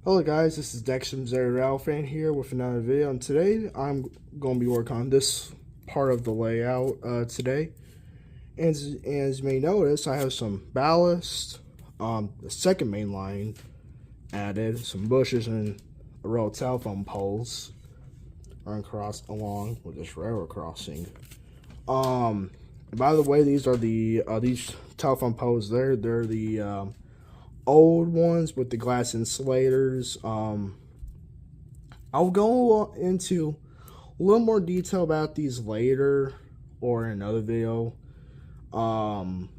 Hello guys, this is Dexter Zerrell fan here with another video, and today I'm going to be working on this part of the layout today. As you may notice, I have some ballast, the second main line added, some bushes and a row of telephone poles run across along with this railroad crossing. By the way, these are these telephone poles. They're the old ones with the glass insulators. I'll go into a little more detail about these later or in another video. And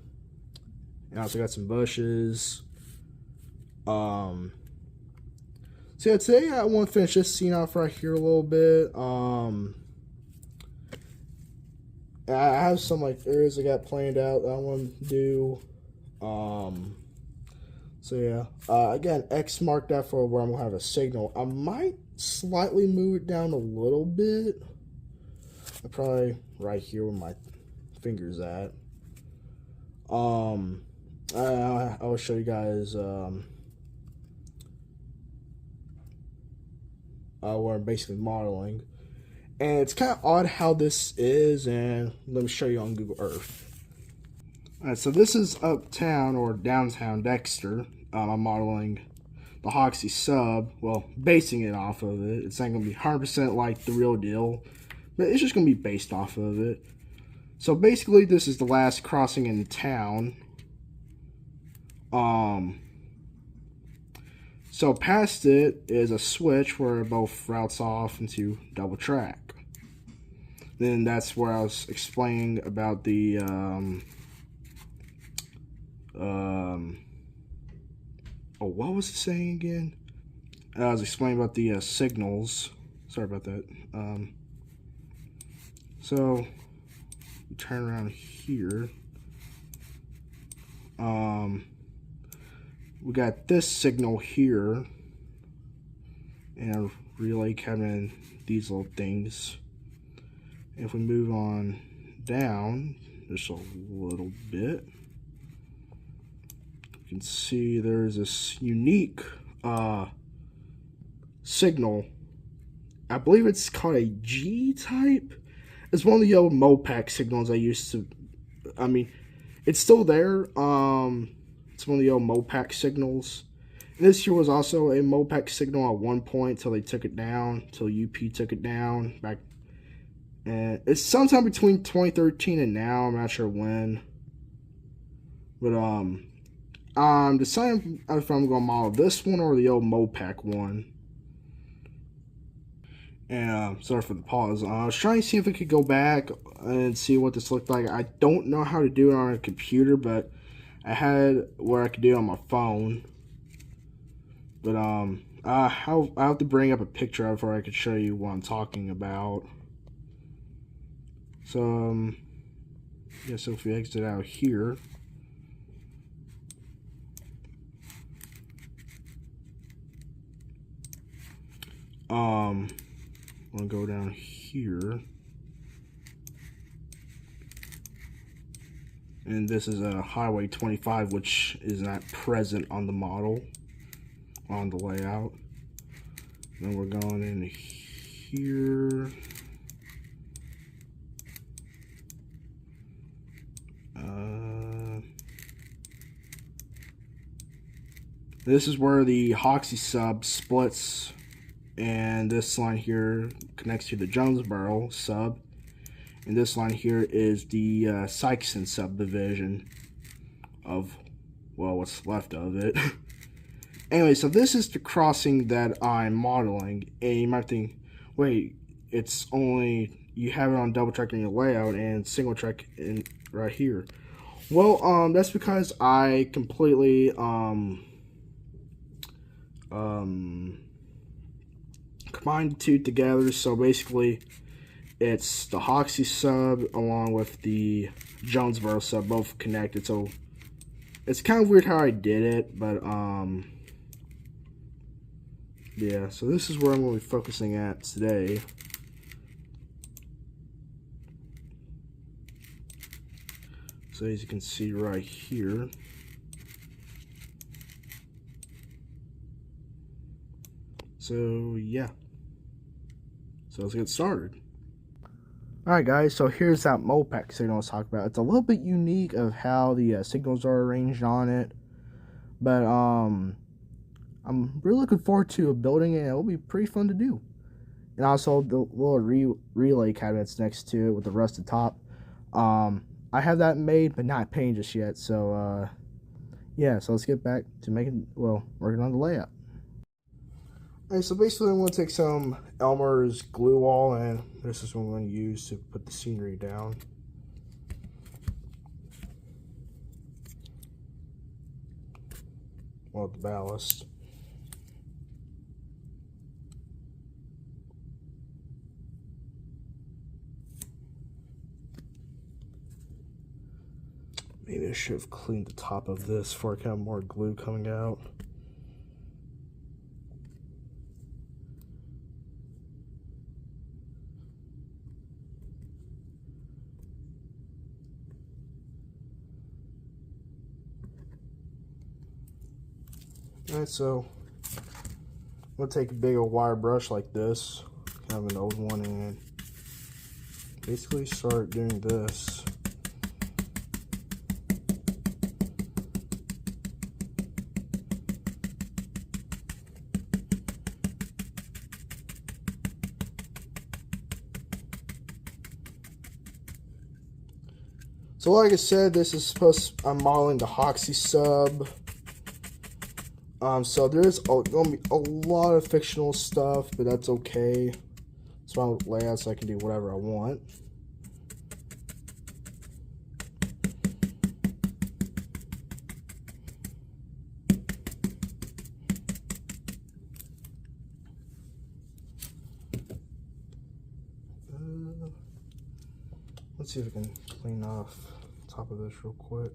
I also got some bushes. So yeah, today I want to finish this scene off right here a little bit. I have some areas I got planned out that I want to do. So yeah, again, X marked that for where I'm gonna have a signal. I might slightly move it down a little bit. Probably right here where my finger's at. I'll show you guys where I'm basically modeling, and it's kind of odd how this is. And let me show you on Google Earth. Alright, so this is uptown or downtown Dexter. I'm modeling the Hoxie sub, well, basing it off of it. It's not going to be 100% like the real deal, but it's just going to be based off of it. So basically, this is the last crossing in town. So past it is a switch where both routes off into double track. Then that's where I was explaining about the what was it saying again? I was explaining about the signals. Sorry about that. So we turn around here. We got this signal here, and a relay coming in these little things. If we move on down just a little bit, you can see there's this unique signal. I believe it's called a G type. It's one of the old Mopac signals I used to. I mean, it's still there. It's one of the old Mopac signals. And this here was also a Mopac signal at one point till they took it down, till UP took it down back. And it's sometime between 2013 and now. I'm not sure when. But I'm deciding if I'm going to model this one or the old Mopac one. And sorry for the pause. I was trying to see if I could go back and see what this looked like. I don't know how to do it on a computer, but I had where I could do it on my phone. But I have to bring up a picture of it where I could show you what I'm talking about. So yeah. So if we exit out here. I'm gonna go down here, and this is a Highway 25, which is not present on the model, on the layout. Then we're going in here. This is where the Hoxie sub splits, and this line here connects to the Jonesboro sub, and this line here is the Sikeston subdivision of, well, what's left of it. Anyway, so this is the crossing that I'm modeling, and you might think, wait, it's only, you have it on double track in your layout and single track in right here. Well, that's because I completely combined the two together. So basically, it's the Hoxie sub along with the Jonesboro sub both connected. So it's kind of weird how I did it, but yeah. So this is where I'm going to be focusing at today. So as you can see right here, So yeah, so let's get started. Alright guys, so here's that Mopac signal I was talking about. It's a little bit unique of how the signals are arranged on it, but I'm really looking forward to building it. It'll be pretty fun to do. And also the little relay cabinets next to it with the rusted top. I have that made, but not painted just yet. So yeah, so let's get back to working on the layout. Alright, so basically I'm going to take some Elmer's glue wall, and this is what I'm going to use to put the scenery down. Well, the ballast. Maybe I should have cleaned the top of this before I have more glue coming out. Alright, so I'm going to take a big old wire brush like this, kind of an old one, and basically start doing this. So like I said, this is I'm modeling the Hoxie sub. So there's going to be a lot of fictional stuff, but that's okay. It's my layout, so I can do whatever I want. Let's see if I can clean off the top of this real quick.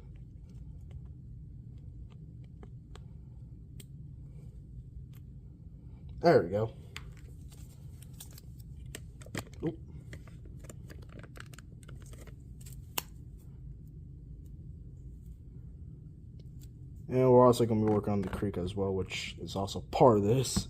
There we go. Oop. And we're also going to be working on the creek as well, which is also part of this.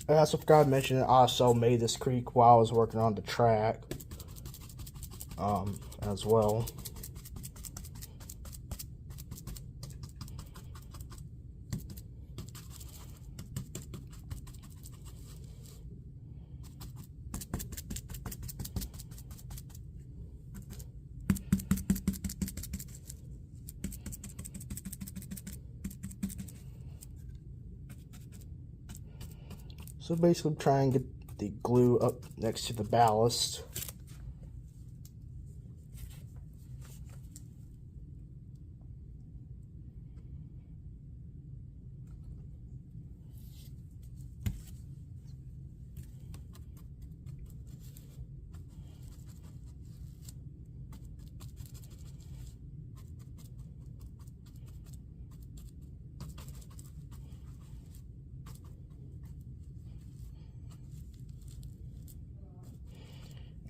I also forgot to mention I also made this creek while I was working on the track as well. So basically try and get the glue up next to the ballast.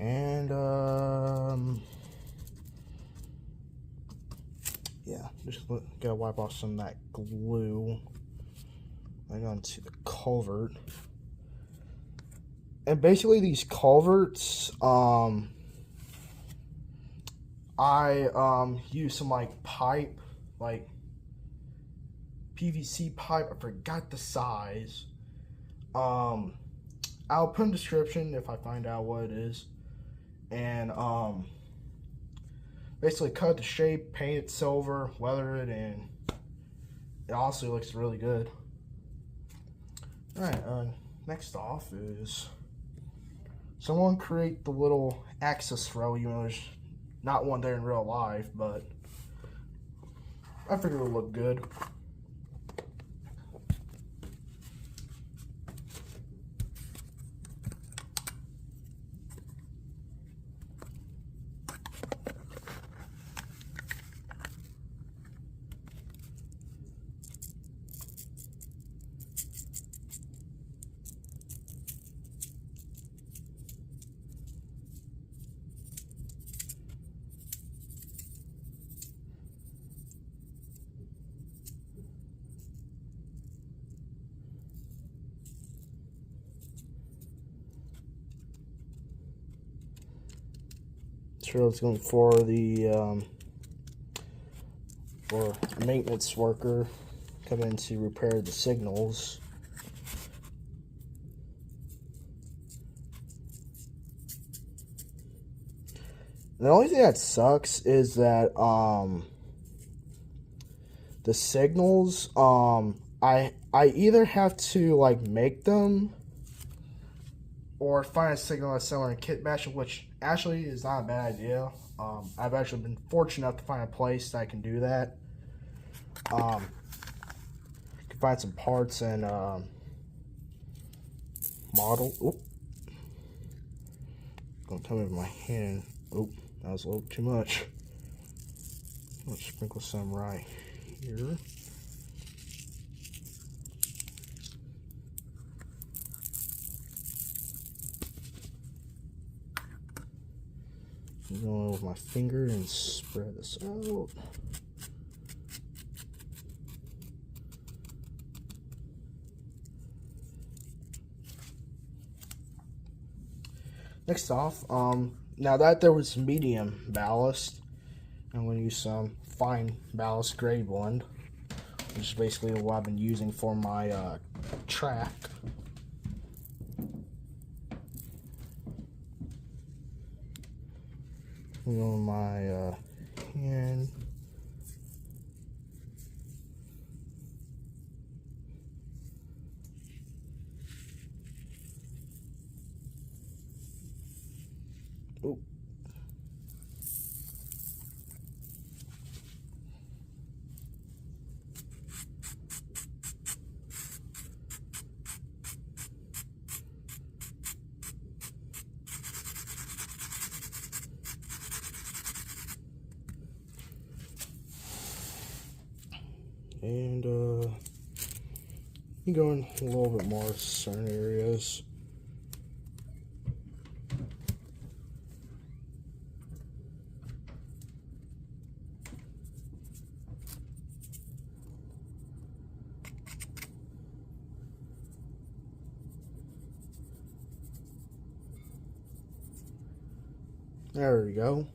And yeah, just gotta wipe off some of that glue. Right onto the culvert. And basically these culverts, I use some like pipe, like PVC pipe. I forgot the size. I I'll put in the description if I find out what it is. And basically cut the shape, paint it silver, weather it, and it also looks really good. Alright, next off is someone create the little access throw, even though there's not one there in real life, but I figured it would look good. So it's going for the for maintenance worker coming to repair the signals. The only thing that sucks is that the signals I either have to like make them or find a signal that's similar in Kitbash, which actually is not a bad idea. I've actually been fortunate enough to find a place that I can do that. Can find some parts and model. Oop. Gonna come in my hand. Oop, that was a little too much. Let's sprinkle some right here. I'm going with my finger and spread this out. Next off, now that there was medium ballast, I'm going to use some fine ballast gray blend, which is basically what I've been using for my track. On my hand. Oop. And you go in a little bit more certain areas. There we go.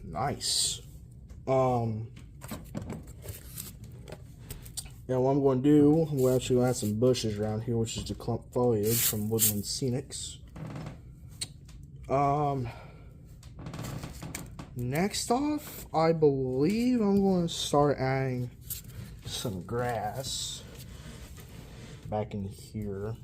Nice. Now what I'm going to do, we're actually going to add some bushes around here, which is the clump foliage from Woodland Scenics. Next off, I believe I'm going to start adding some grass back in here.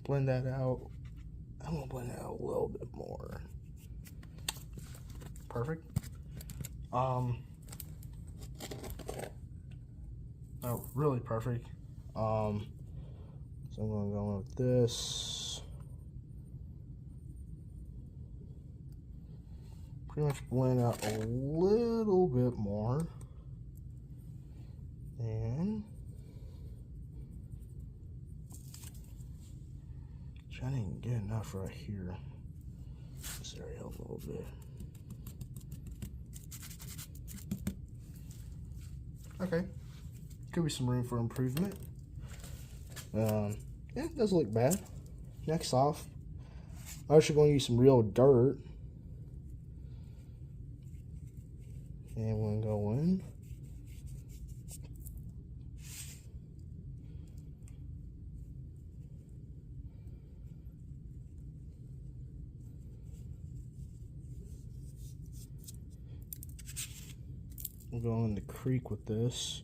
blend that out. I'm gonna blend it out a little bit more. Perfect. Oh, really perfect. So I'm gonna go with this. Pretty much blend out a little bit more. And I didn't get enough right here. This area a little bit. Okay. Could be some room for improvement. Yeah, it doesn't look bad. Next off, I'm actually going to use some real dirt. And we're going to go in. We'll go in the creek with this.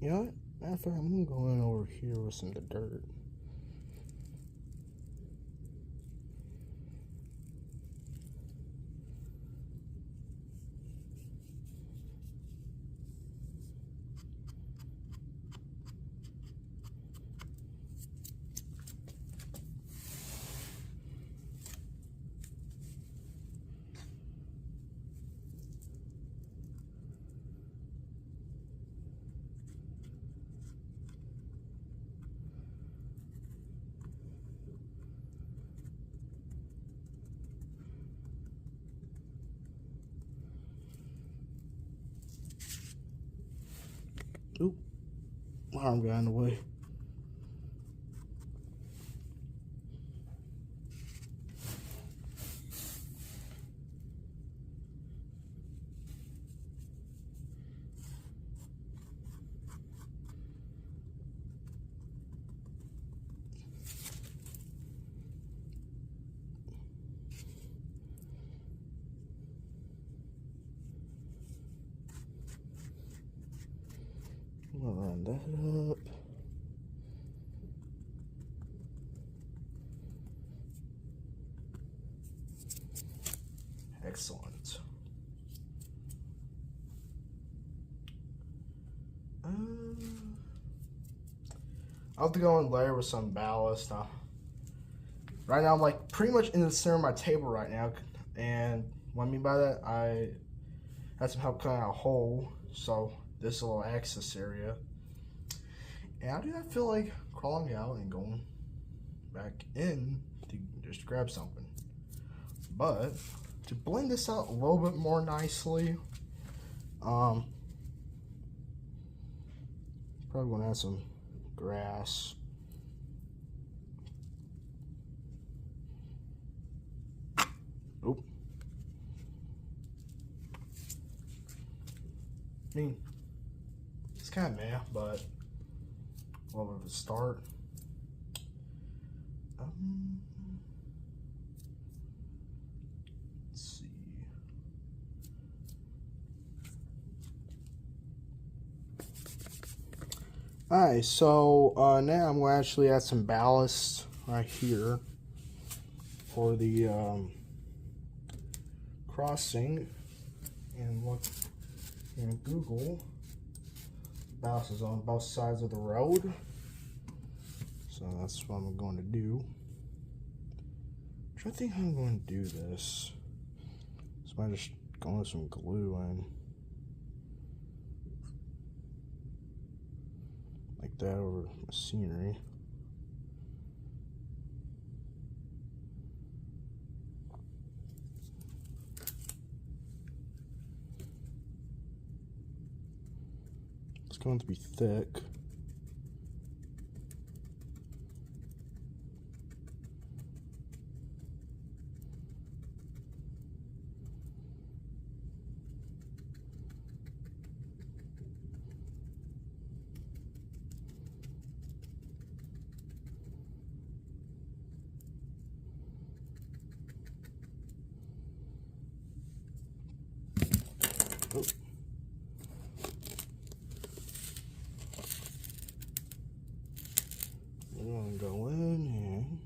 You know what? Matter of fact, I'm going to go in over here with some of the dirt. Oop, my arm got in the way. I'm gonna run that up. Excellent. I'll have to go and layer with some ballast. Right now, I'm like pretty much in the center of my table right now, and what I mean by that, I had some help cutting out a hole, so this is a little access area. And I do not feel like crawling out and going back in to just grab something. But to blend this out a little bit more nicely, probably gonna add some grass. Oop. I mean, it's kind of meh, but a little bit of a start. Let's see. Alright, so now I'm going to actually add some ballast right here for the crossing. And look in Google, ballast is on both sides of the road. So that's what I'm going to do. I'm trying to think how I'm going to do this. So I just go with some glue and like that over my scenery. going to be thick. Oh. We're going to go in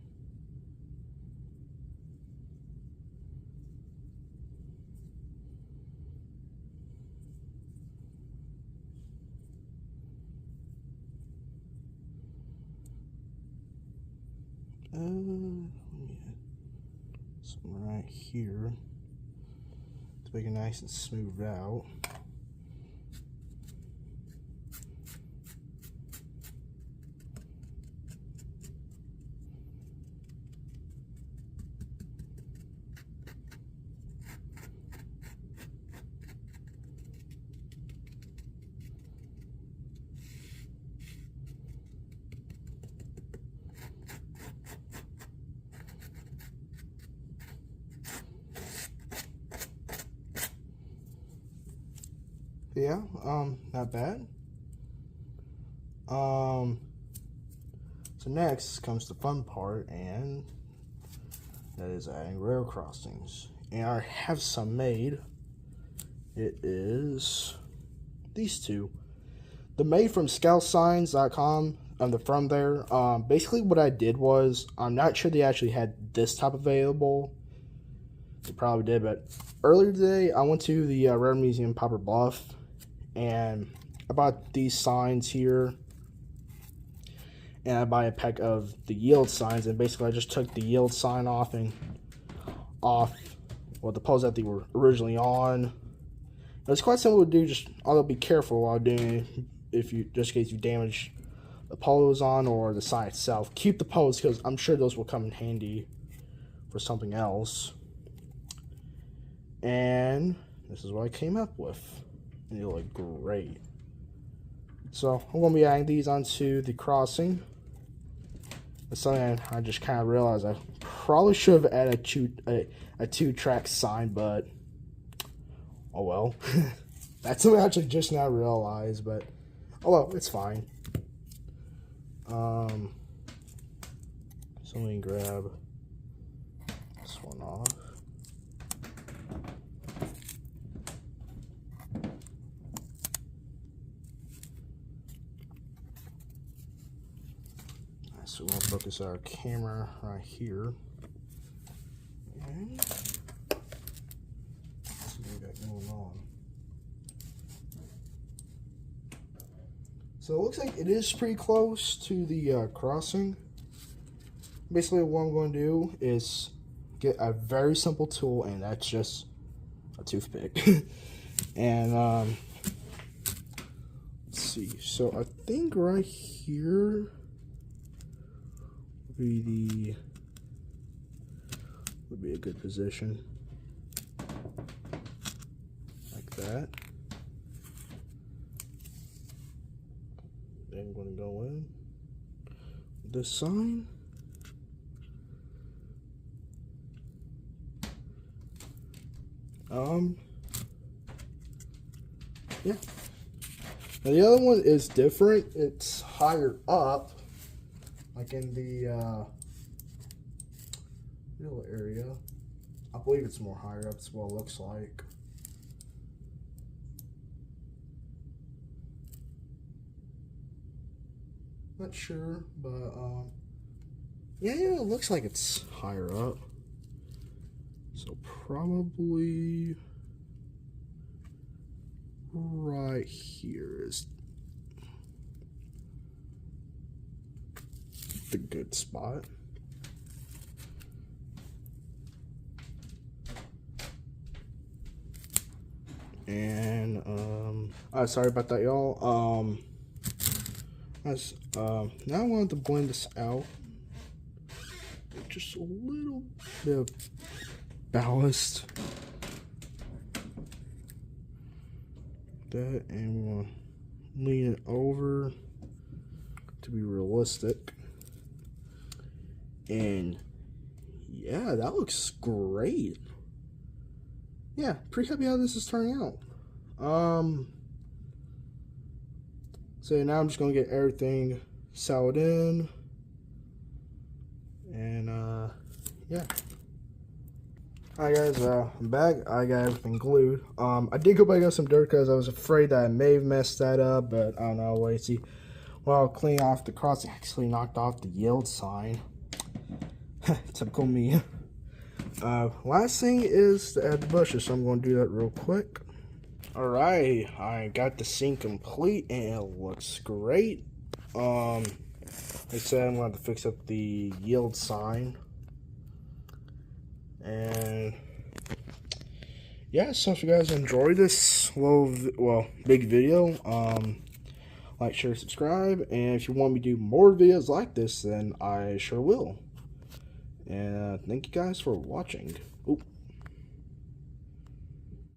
and something right here to make it nice and smooth out. Yeah, not bad. So next comes the fun part, and that is adding rail crossings. And I have some made. It is these two. The made from scoutsigns.com. From there. Basically what I did was, I'm not sure they actually had this type available. They probably did, but earlier today I went to the Rare Museum Poplar Bluff, and I bought these signs here, and I bought a pack of the yield signs, and basically I just took the yield sign off the poles that they were originally on. It's quite simple to do, just although be careful while doing it, just in case you damage the poles on or the sign itself. Keep the poles, because I'm sure those will come in handy for something else. And this is what I came up with, and they look great. So I'm going to be adding these onto the crossing. It's something I just kind of realized I probably should have added a two-track sign, but oh well. That's something I actually just now realized, but oh well, it's fine. So let me grab this one off. So we'll focus our camera right here. And let's see what we got going on. So it looks like it is pretty close to the crossing. Basically what I'm going to do is get a very simple tool, and that's just a toothpick. And let's see. So I think right here would be a good position, like that. Then I'm going to go in with this sign. Yeah. Now the other one is different. It's higher up, like in the middle area. I believe it's more higher up. That's what it looks like. Not sure, but yeah, it looks like it's higher up. So probably right here is the good spot. And sorry about that, y'all. Now I wanted to blend this out with just a little bit of ballast. That, and we want to lean it over to be realistic. And yeah, that looks great. Yeah, pretty happy how this is turning out. So now I'm just gonna get everything settled in, and yeah. Alright guys, I'm back. I got everything glued. I did go back up some dirt because I was afraid that I may have messed that up, but I don't know. Wait, see. Well, cleaning off the cross, actually knocked off the yield sign. Typical me. Last thing is to add the bushes, so I'm going to do that real quick. Alright, I got the scene complete and it looks great. Like I said, I'm going to fix up the yield sign. And yeah, so if you guys enjoyed this big video, like, share, subscribe, and if you want me to do more videos like this, then I sure will. And thank you guys for watching. Oop.